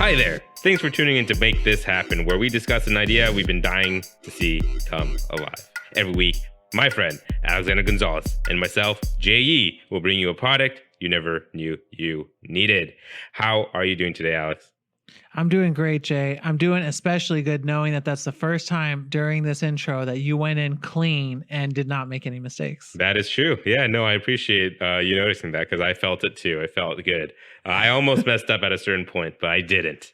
Hi there. Thanks for tuning in to Make This Happen, where we discuss an idea we've been dying to see come alive. Every week, my friend Alexander Gonzalez and myself, J.E., will bring you a product you never knew you needed. How are you doing today, Alex? I'm doing great, Jay. I'm doing especially good knowing that that's the first time during this intro that you went in clean and did not make any mistakes. That is true. Yeah, no, I appreciate you noticing that because I felt it too. I felt good. I almost messed up at a certain point, but I didn't.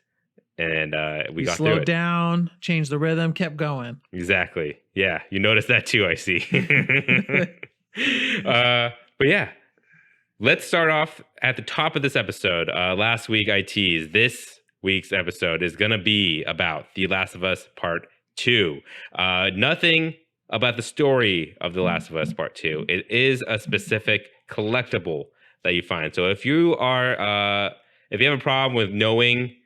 And we You got through slowed it. down, changed the rhythm, kept going. Exactly. Yeah, you noticed that too, I see. But yeah, let's start off at the top of this episode. Last week I teased this week's episode is going to be about The Last of Us Part 2. Nothing about the story of The Last of Us Part 2. It is a specific collectible that you find. So if you are if you have a problem with knowing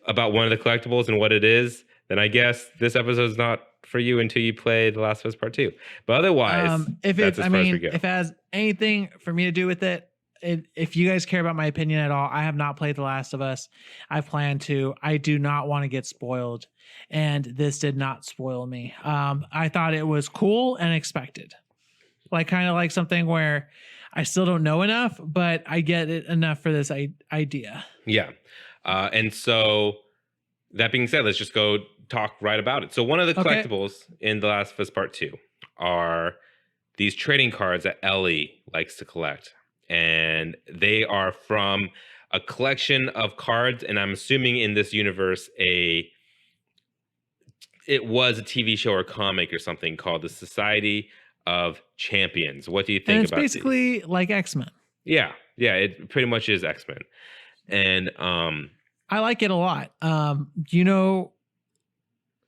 about one of the collectibles and what it is, then I guess this episode is not for you until you play The Last of Us Part 2. But otherwise, if that's it, as far as we go. if it has anything for me to do with it, if you guys care about my opinion at all, I have not played The Last of Us. I plan to. I do not want to get spoiled, and this did not spoil me. I thought it was cool and expected, kind of like something where I still don't know enough, but I get it enough for this idea. Yeah. And so that being said, let's just go talk right about it. So one of the collectibles in The Last of Us Part 2 are these trading cards that Ellie likes to collect. And they are from a collection of cards. And I'm assuming in this universe, it was a TV show or comic or something called the Society of Champions. What do you think about it? It's basically like X-Men. Yeah. Yeah. It pretty much is X-Men. And I like it a lot. You know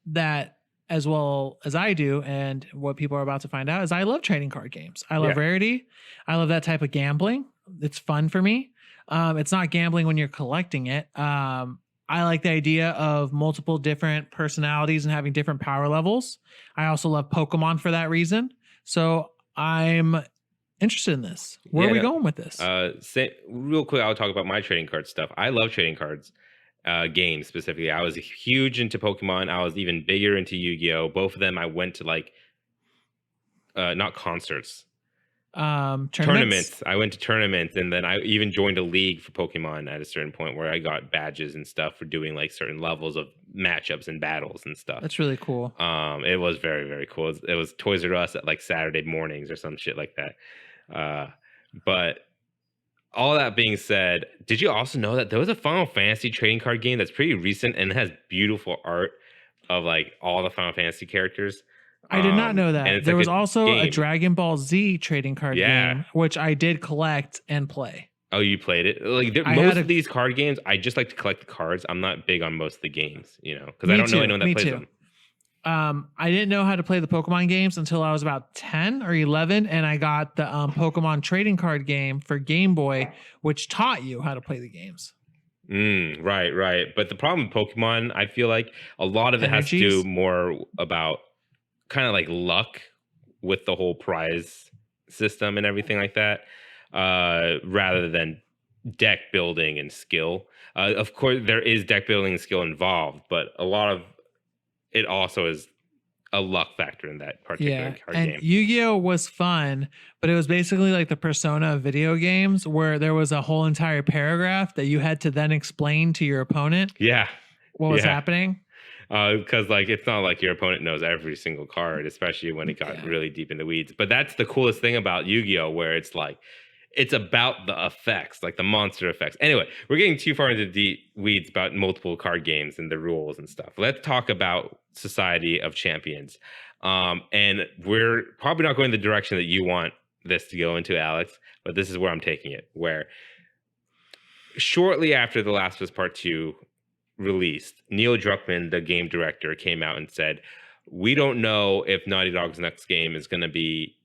that as well as I do, and what people are about to find out is I love trading card games. I love Rarity. I love that type of gambling. It's fun for me. It's not gambling when you're collecting it. I like the idea of multiple different personalities and having different power levels. I also love Pokemon for that reason. So I'm interested in this. Where are we going with this? Real quick, I'll talk about my trading card stuff. I love trading cards. Games specifically. I was huge into Pokemon. I was even bigger into Yu-Gi-Oh! Both of them I went to not concerts. Tournaments. I went to tournaments, and then I even joined a league for Pokemon at a certain point where I got badges and stuff for doing certain levels of matchups and battles and stuff. That's really cool. It was very, very cool. It was Toys R Us at Saturday mornings or some shit like that. But all that being said, did you also know that there was a Final Fantasy trading card game that's pretty recent and has beautiful art of all the Final Fantasy characters? I did not know that. There was also a Dragon Ball Z trading card game, which I did collect and play. Oh, you played it? Most of these card games, I just like to collect the cards. I'm not big on most of the games, because I don't know anyone that plays them. I didn't know how to play the Pokemon games until I was about 10 or 11, and I got the Pokemon trading card game for Game Boy, which taught you how to play the games. Right. But the problem with Pokemon, I feel like a lot of it has to do more about kind of luck with the whole prize system and everything like that, rather than deck building and skill. Of course, there is deck building and skill involved, but a lot of it also is a luck factor in that particular card game. And Yu-Gi-Oh was fun, but it was basically like the Persona of video games, where there was a whole entire paragraph that you had to then explain to your opponent. What was happening. Because it's not like your opponent knows every single card, especially when it got really deep in the weeds. But that's the coolest thing about Yu-Gi-Oh, where it's about the effects, the monster effects. Anyway, we're getting too far into the weeds about multiple card games and the rules and stuff. Let's talk about Society of Champions. And we're probably not going the direction that you want this to go into, Alex, but this is where I'm taking it, where shortly after The Last of Us Part 2 released, Neil Druckmann, the game director, came out and said, we don't know if Naughty Dog's next game is going to be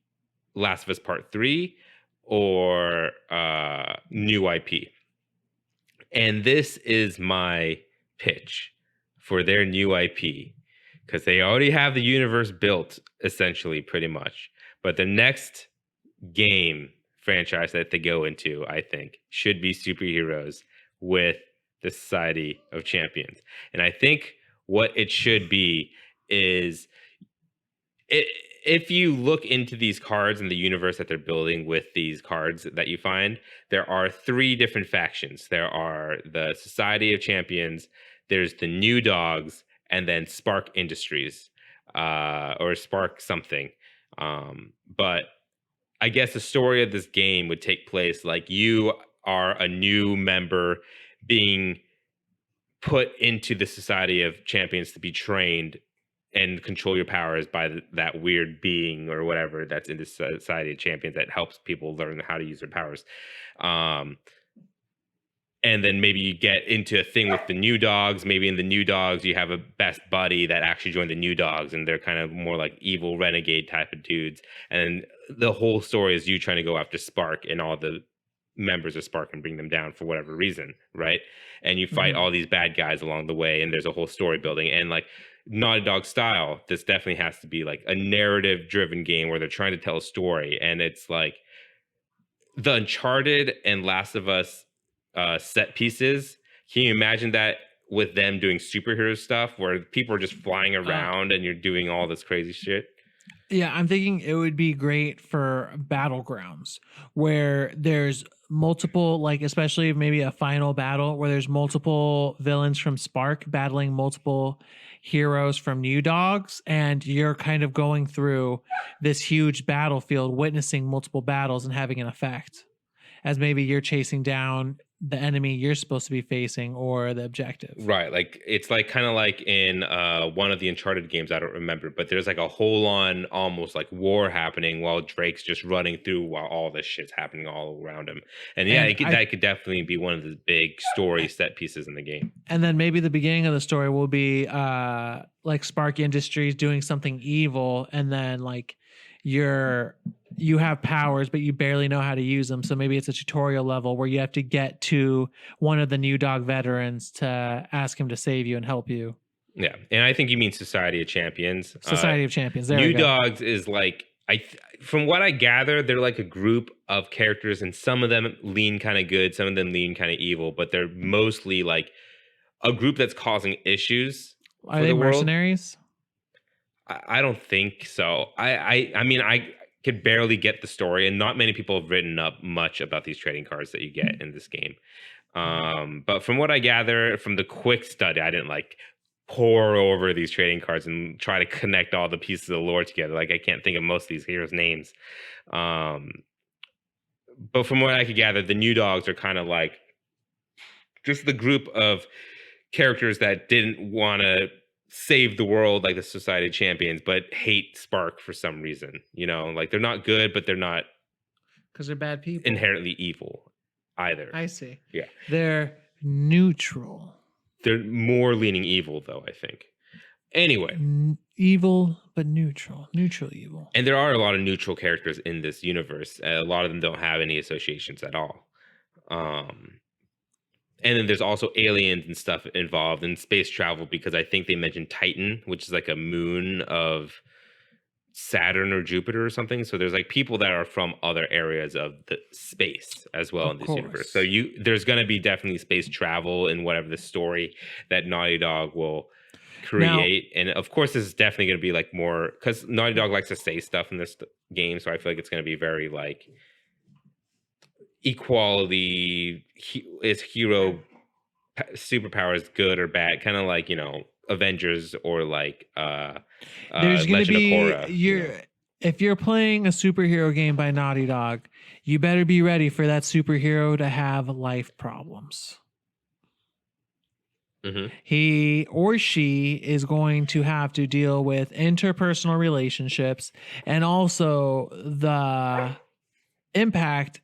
Last of Us Part 3 or new IP. And this is my pitch for their new IP, because they already have the universe built, essentially, pretty much. But the next game franchise that they go into, I think, should be superheroes with the Society of Champions. And I think what it should be is it, if you look into these cards and the universe that they're building with these cards that you find, there are three different factions. There are the Society of Champions, there's the New Dogs, and then Spark Industries, or Spark something. But I guess the story of this game would take place like you are a new member being put into the Society of Champions to be trained and control your powers by that weird being or whatever that's in the Society of Champions that helps people learn how to use their powers. And then maybe you get into a thing with the New Dogs. Maybe in the New Dogs, you have a best buddy that actually joined the New Dogs, and they're kind of more like evil renegade type of dudes. And the whole story is you trying to go after Spark and all the members of Spark and bring them down for whatever reason, right? And you fight all these bad guys along the way, and there's a whole story building. And like Naughty Dog style, this definitely has to be like a narrative driven game where they're trying to tell a story. And it's like the Uncharted and Last of Us set pieces. Can you imagine that with them doing superhero stuff where people are just flying around and you're doing all this crazy shit? Yeah, I'm thinking it would be great for battlegrounds where there's multiple, like especially maybe a final battle where there's multiple villains from Spark battling multiple heroes from New Dogs, and you're kind of going through this huge battlefield, witnessing multiple battles and having an effect as maybe you're chasing down the enemy you're supposed to be facing or the objective. Right. Like it's like kind of like in one of the Uncharted games, I don't remember, but there's like a whole on almost like war happening while Drake's just running through while all this shit's happening all around him. And yeah, that could definitely be one of the big story set pieces in the game. And then maybe the beginning of the story will be like Spark Industries doing something evil, and then like you have powers but you barely know how to use them, so maybe it's a tutorial level where you have to get to one of the New Dog veterans to ask him to save you and help you. Yeah, and I think you mean Society of Champions. Society of Champions. There New Dogs is like from what I gather, they're like a group of characters, and some of them lean kind of good, some of them lean kind of evil, but they're mostly like a group that's causing issues. Are they mercenaries? I don't think so. I mean, I could barely get the story, and not many people have written up much about these trading cards that you get in this game. But from what I gather from the quick study, I didn't like pour over these trading cards and try to connect all the pieces of the lore together. Like I can't think of most of these heroes' names. But from what I could gather, the New Dogs are kind of like just the group of characters that didn't want to save the world like the Society of Champions, but hate Spark for some reason. You know, like they're not good, but they're not because they're bad people, inherently evil either. I see. Yeah, they're neutral. They're more leaning evil, though, I think. Anyway, evil but neutral evil. And there are a lot of neutral characters in this universe. A lot of them don't have any associations at all. And then there's also aliens and stuff involved in space travel, because I think they mentioned Titan, which is like a moon of Saturn or Jupiter or something. So there's like people that are from other areas of the space as well in this universe. So there's going to be definitely space travel in whatever the story that Naughty Dog will create. And of course, this is definitely going to be like more, because Naughty Dog likes to say stuff in this game. So I feel like it's going to be very like equality, is hero superpowers good or bad, kind of like, you know, Avengers or like there's going to be if you're playing a superhero game by Naughty Dog, you better be ready for that superhero to have life problems. He or she is going to have to deal with interpersonal relationships and also the impact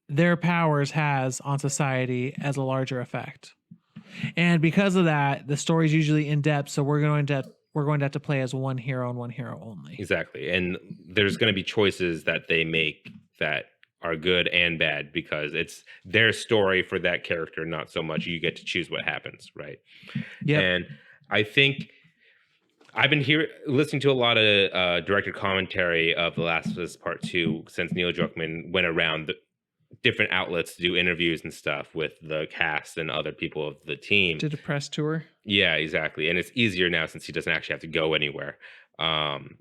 their powers has on society as a larger effect. And because of that, the story is usually in depth. So we're going to have to play as one hero and one hero only. Exactly. And there's going to be choices that they make that are good and bad because it's their story for that character, not so much you get to choose what happens, right? Yeah. And I think I've been listening to a lot of director commentary of The Last of Us Part 2 since Neil Druckmann went around different outlets to do interviews and stuff with the cast and other people of the team. Did a press tour. Yeah, exactly. And it's easier now since he doesn't actually have to go anywhere. Um,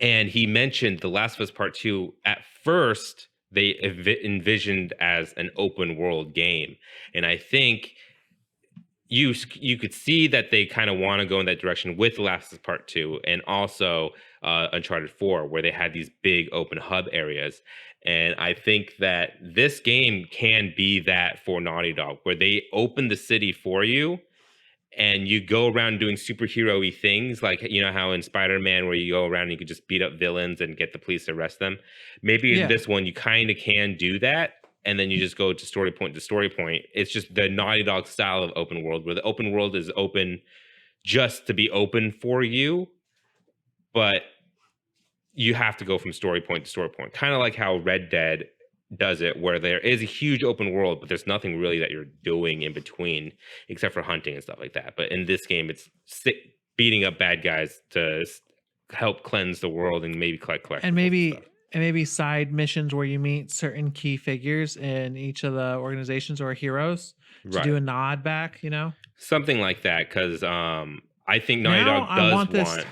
and he mentioned The Last of Us Part 2 at first they envisioned as an open world game. And I think you could see that they kind of want to go in that direction with The Last of Us Part 2 and also Uncharted 4, where they had these big open hub areas. And I think that this game can be that for Naughty Dog, where they open the city for you and you go around doing superhero-y things, like you know how in Spider-Man where you go around and you can just beat up villains and get the police to arrest them. Maybe in Yeah. this one you kind of can do that, and then you just go to story point to story point. It's just the Naughty Dog style of open world, where the open world is open just to be open for you, but you have to go from story point to story point. Kind of like how Red Dead does it, where there is a huge open world, but there's nothing really that you're doing in between except for hunting and stuff like that. But in this game, it's beating up bad guys to help cleanse the world and maybe collect And stuff. maybe side missions where you meet certain key figures in each of the organizations or heroes to Right. do a nod back, you know? Something like that, because I think Naughty Now Dog I does want this.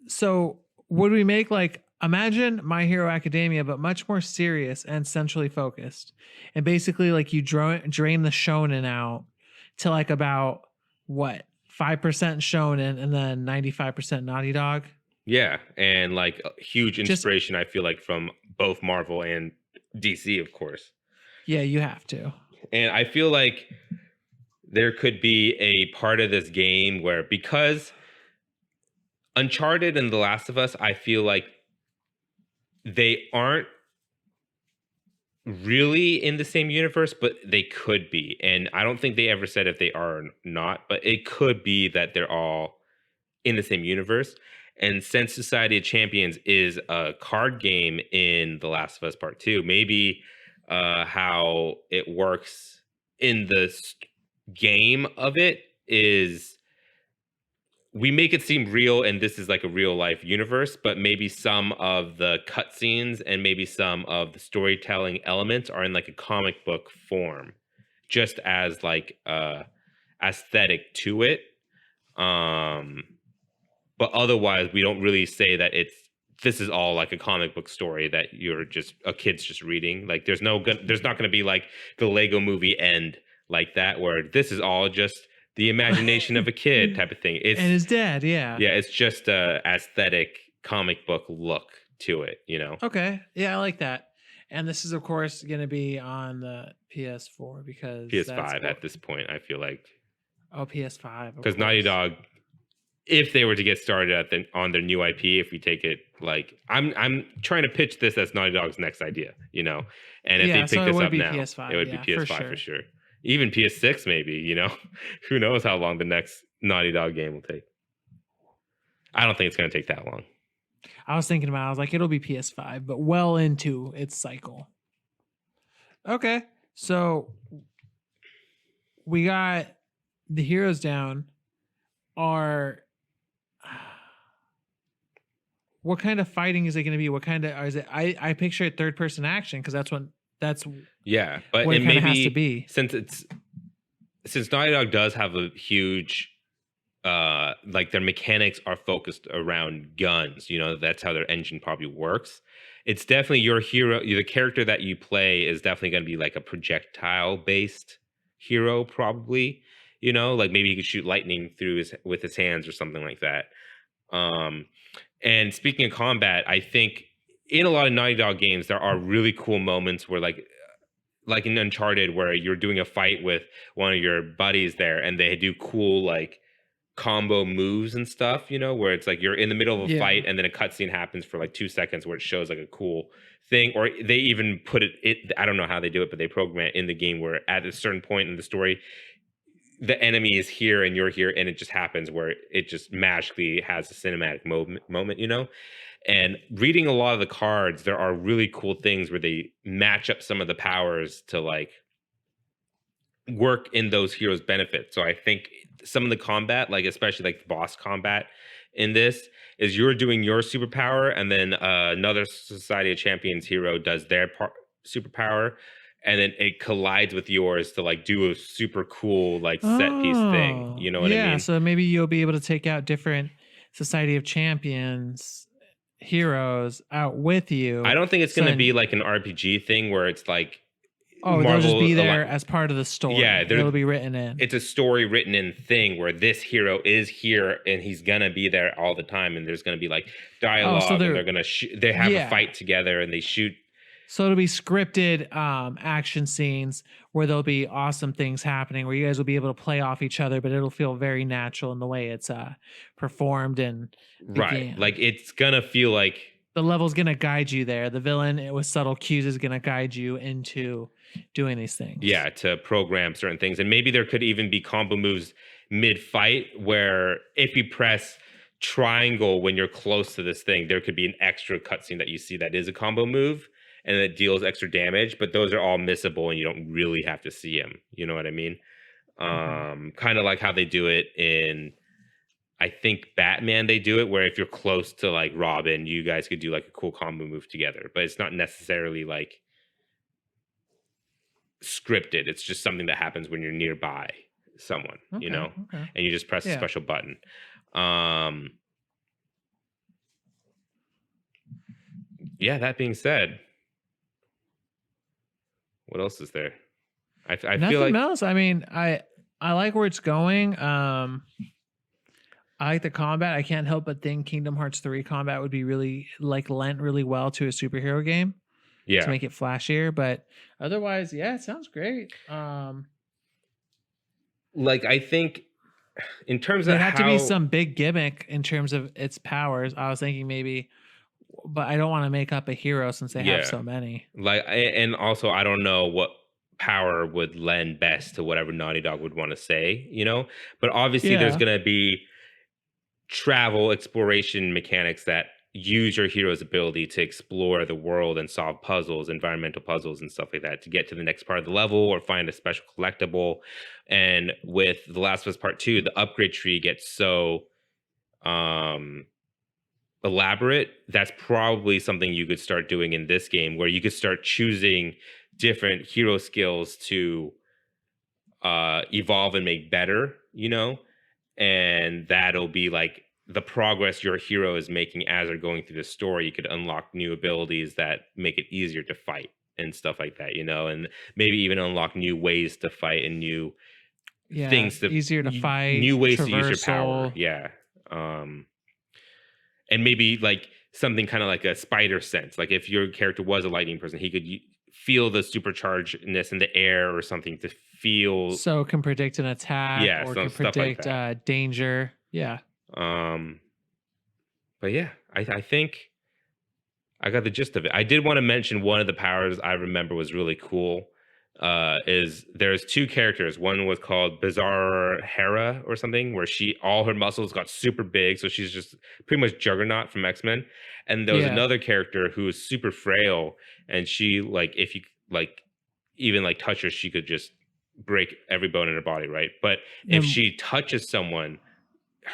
So would we make like imagine My Hero Academia, but much more serious and centrally focused, and basically like you drain the shonen out to like about what 5% shonen and then 95% Naughty Dog. Yeah, and like a huge Just- inspiration, I feel like, from both Marvel and DC, of course. Yeah, you have to. And I feel like there could be a part of this game where, because Uncharted and The Last of Us, I feel like they aren't really in the same universe, but they could be. And I don't think they ever said if they are or not, but it could be that they're all in the same universe. And since Society of Champions is a card game in The Last of Us Part 2, maybe how it works in the game of it is we make it seem real and this is like a real life universe, but maybe some of the cutscenes and maybe some of the storytelling elements are in like a comic book form, just as like aesthetic to it. But otherwise, we don't really say that this is all like a comic book story that you're just a kid's just reading. Like there's not going to be like the Lego movie end like that, where this is all just the imagination of a kid type of thing. It's And his dad, yeah. yeah, it's just a aesthetic comic book look to it, you know. Okay. Yeah, I like that. And this is of course going to be on the PS4 because PS5 at this point, I feel like, PS5. because Naughty Dog, if they were to get started on their new IP, if we take it like I'm trying to pitch this as Naughty Dog's next idea, you know, and if Yeah, they pick so it this would up be now, PS5, it would yeah, be for PS5 for sure. Even PS6 maybe, you know. Who knows how long the next Naughty Dog game will take. I don't think it's going to take that long. I was thinking about it, I was like, it'll be PS5, but well into its cycle. Okay. So we got the heroes down. What kind of fighting is it going to be? What kind of is it? I picture it third person action because that's Yeah, but what it it kind of maybe has to be. since Naughty Dog does have a huge like their mechanics are focused around guns, you know, that's how their engine probably works. It's definitely your hero, the character that you play is definitely going to be like a projectile based hero, probably, you know, like maybe he could shoot lightning through with his hands or something like that. And speaking of combat, I think in a lot of Naughty Dog games there are really cool moments where like in Uncharted, where you're doing a fight with one of your buddies there and they do cool like combo moves and stuff, you know, where it's like you're in the middle of a Yeah. fight and then a cutscene happens for like 2 seconds where it shows like a cool thing, or they even put it I don't know how they do it, but they program it in the game where at a certain point in the story the enemy is here and you're here, and it just happens where it just magically has a cinematic moment, you know. And reading a lot of the cards, there are really cool things where they match up some of the powers to like work in those heroes' benefit. So I think some of the combat, like especially like the boss combat in this, is you're doing your superpower, and then another Society of Champions hero does their superpower. and then it collides with yours to like do a super cool like set piece thing. You know what I mean? So maybe you'll be able to take out different Society of Champions heroes out with you. I don't think it's going to be like an RPG thing where it's like, they'll just be there as part of the story. Yeah, it'll be written in. It's a story written in thing where this hero is here and he's gonna be there all the time, and there's gonna be like dialogue, and they're gonna they have a fight together and they shoot. So it'll be scripted action scenes where there'll be awesome things happening, where you guys will be able to play off each other, but it'll feel very natural in the way it's performed and right. Like it's gonna feel like the level's gonna guide you there. The villain with subtle cues is gonna guide you into doing these things. Yeah, to program certain things. And maybe there could even be combo moves mid-fight where if you press triangle when you're close to this thing, there could be an extra cutscene that you see that is a combo move and it deals extra damage, but those are all missable and you don't really have to see them. You know what I mean? Kind of like how they do it in, I think Batman, they do it where if you're close to like Robin, you guys could do like a cool combo move together, but it's not necessarily like scripted. It's just something that happens when you're nearby someone, you know, and you just press a special button. Yeah, that being said, what else is there? I feel like nothing else. I mean, I like where it's going. I like the combat. I can't help but think Kingdom Hearts 3 combat would be really like lent really well to a superhero game. Yeah. To make it flashier, but otherwise, yeah, it sounds great. Like I think in terms of there had to be some big gimmick in terms of its powers. I was thinking maybe, but I don't want to make up a hero since they have so many. Like, and also I don't know what power would lend best to whatever Naughty Dog would want to say, you know. But obviously, there's gonna be travel exploration mechanics that use your hero's ability to explore the world and solve puzzles, environmental puzzles and stuff like that to get to the next part of the level or find a special collectible. And with The Last of Us Part 2, the upgrade tree gets so elaborate. That's probably something you could start doing in this game where you could start choosing different hero skills to evolve and make better, you know? And that'll be like the progress your hero is making as they're going through the story. You could unlock new abilities that make it easier to fight and stuff like that, you know, and maybe even unlock new ways to fight and new things to easier to fight, new ways to use your power. Yeah. And maybe like something kind of like a spider sense. Like if your character was a lightning person, he could feel the superchargedness in the air or something to feel. So can predict an attack or can predict like danger. Yeah. But yeah, I think I got the gist of it. I did want to mention one of the powers I remember was really cool. Is there's two characters. One was called Bizarre Hera or something, where all her muscles got super big, so she's just pretty much Juggernaut from X-Men. And there was another character who was super frail, and she like if you like even like touch her, she could just break every bone in her body, right? But if she touches someone,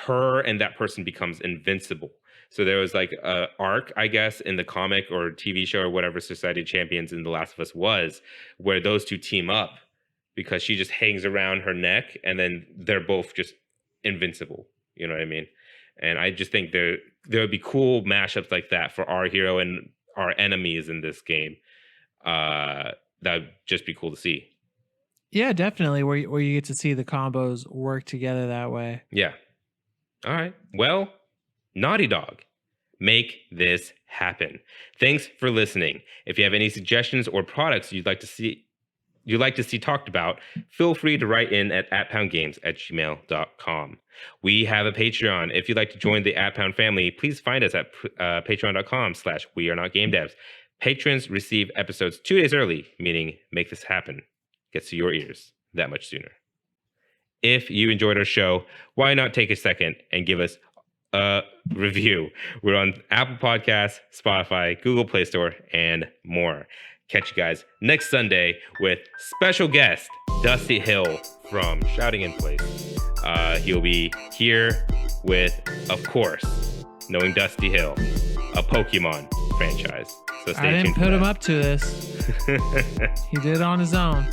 her and that person becomes invincible. So there was like a arc, I guess, in the comic or TV show or whatever Society of Champions in The Last of Us was, where those two team up because she just hangs around her neck and then they're both just invincible. You know what I mean? And I just think there would be cool mashups like that for our hero and our enemies in this game. That would just be cool to see. Yeah, definitely. Where you get to see the combos work together that way. Yeah. All right. Well, Naughty Dog, make this happen. Thanks for listening. If you have any suggestions or products you'd like to see talked about, feel free to write in at @poundgames@gmail.com. We have a Patreon. If you'd like to join the @pound family, please find us at patreon.com/wearenotgamedevs. Patrons receive episodes 2 days early, meaning make this happen gets to your ears that much sooner. If you enjoyed our show, why not take a second and give us a review? We're on Apple Podcasts, Spotify, Google Play Store, and more. Catch you guys next Sunday with special guest Dusty Hill from Shouting in Place. He'll be here with, of course, knowing Dusty Hill, a Pokemon franchise. So stay I tuned. didn't put him up to this. He did it on his own.